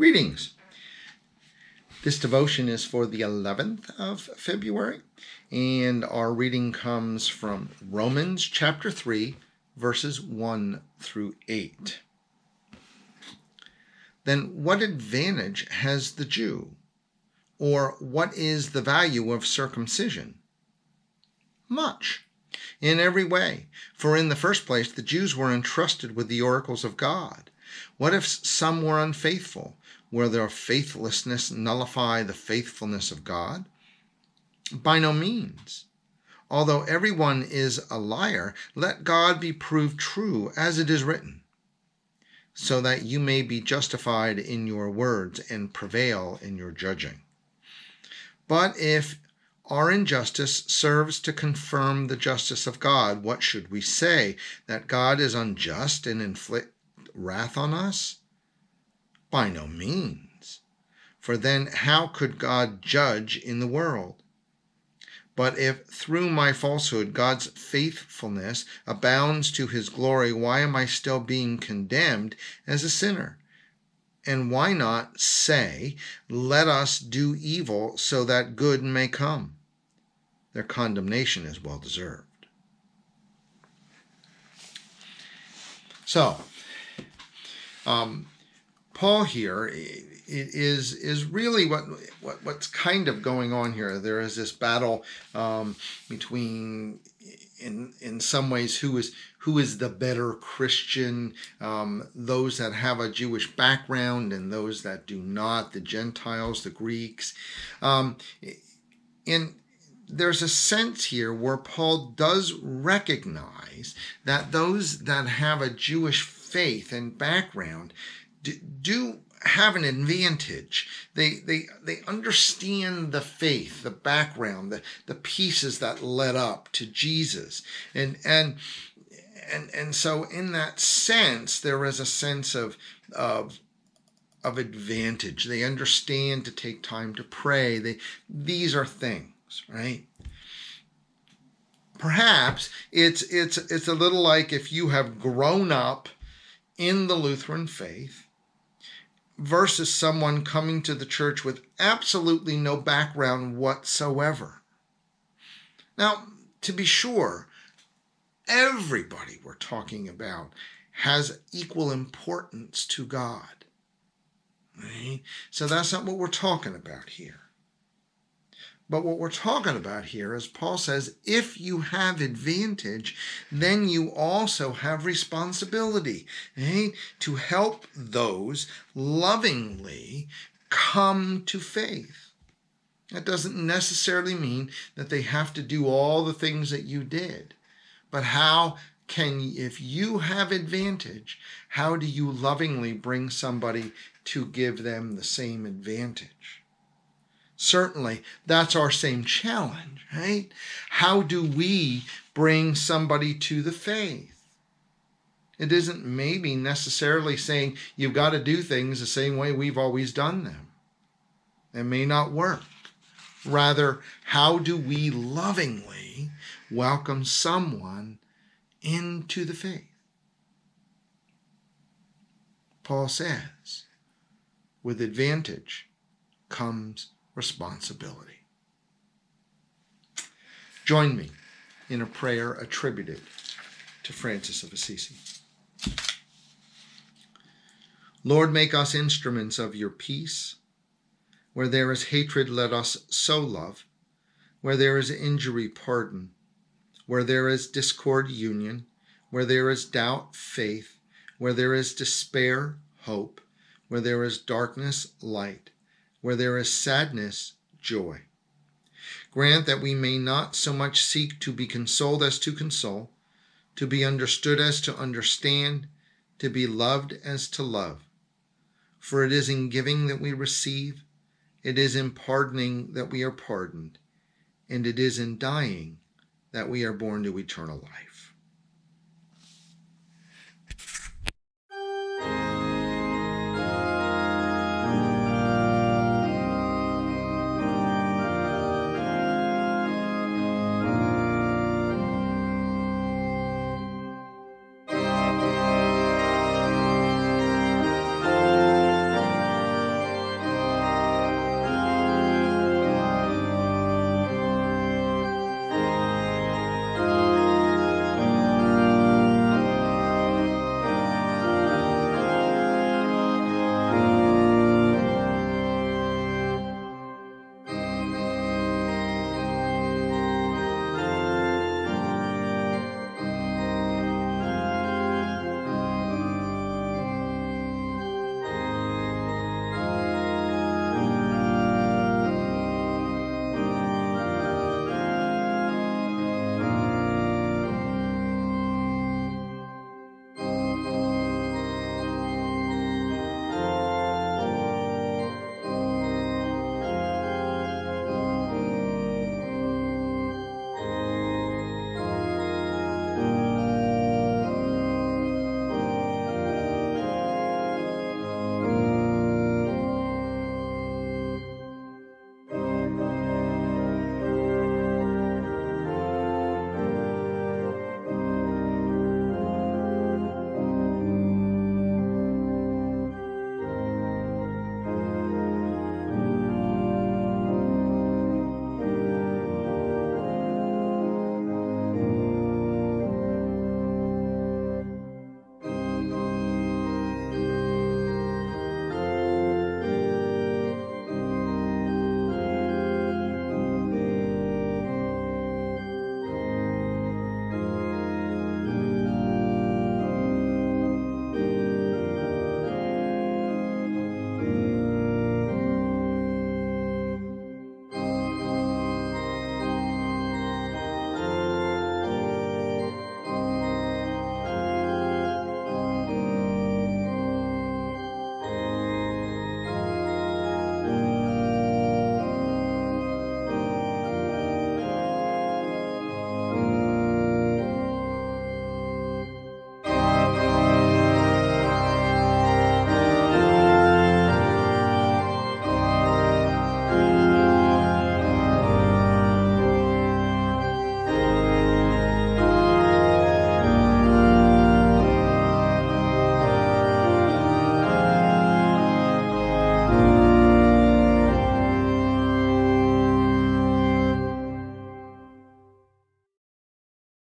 Greetings. This devotion is for the 11th of February, and our reading comes from Romans chapter 3, verses 1 through 8. Then what advantage has the Jew? Or what is the value of circumcision? Much, in every way. For in the first place, the Jews were entrusted with the oracles of God. What if some were unfaithful? Will their faithlessness nullify the faithfulness of God? By no means. Although everyone is a liar, let God be proved true, as it is written, so that you may be justified in your words and prevail in your judging. But if our injustice serves to confirm the justice of God, what should we say? That God is unjust and inflict wrath on us? By no means. For then how could God judge in the world? But if through my falsehood God's faithfulness abounds to his glory, why am I still being condemned as a sinner? And why not say, let us do evil so that good may come? Their condemnation is well deserved. So, Paul here is really what's kind of going on here. There is this battle between, in some ways, who is the better Christian, those that have a Jewish background and those that do not, the Gentiles, the Greeks. And there's a sense here where Paul does recognize that those that have a Jewish faith and background do have an advantage. They understand the faith, the background, the pieces that led up to Jesus. And so in that sense, there is a sense of advantage. They understand to take time to pray. These are things, right? Perhaps it's a little like if you have grown up in the Lutheran faith versus someone coming to the church with absolutely no background whatsoever. Now, to be sure, everybody we're talking about has equal importance to God. Right? So that's not what we're talking about here. But what we're talking about here is Paul says, if you have advantage, then you also have responsibility, right? To help those lovingly come to faith. That doesn't necessarily mean that they have to do all the things that you did. But if you have advantage, how do you lovingly bring somebody to give them the same advantage? Certainly, that's our same challenge, right? How do we bring somebody to the faith? It isn't maybe necessarily saying you've got to do things the same way we've always done them. It may not work. Rather, how do we lovingly welcome someone into the faith? Paul says, with advantage comes responsibility. Join me in a prayer attributed to Francis of Assisi. Lord, make us instruments of your peace. Where there is hatred, let us so love. Where there is injury, pardon. Where there is discord, union. Where there is doubt, faith. Where there is despair, hope. Where there is darkness, light. Where there is sadness, joy. Grant that we may not so much seek to be consoled as to console, to be understood as to understand, to be loved as to love. For it is in giving that we receive, it is in pardoning that we are pardoned, and it is in dying that we are born to eternal life.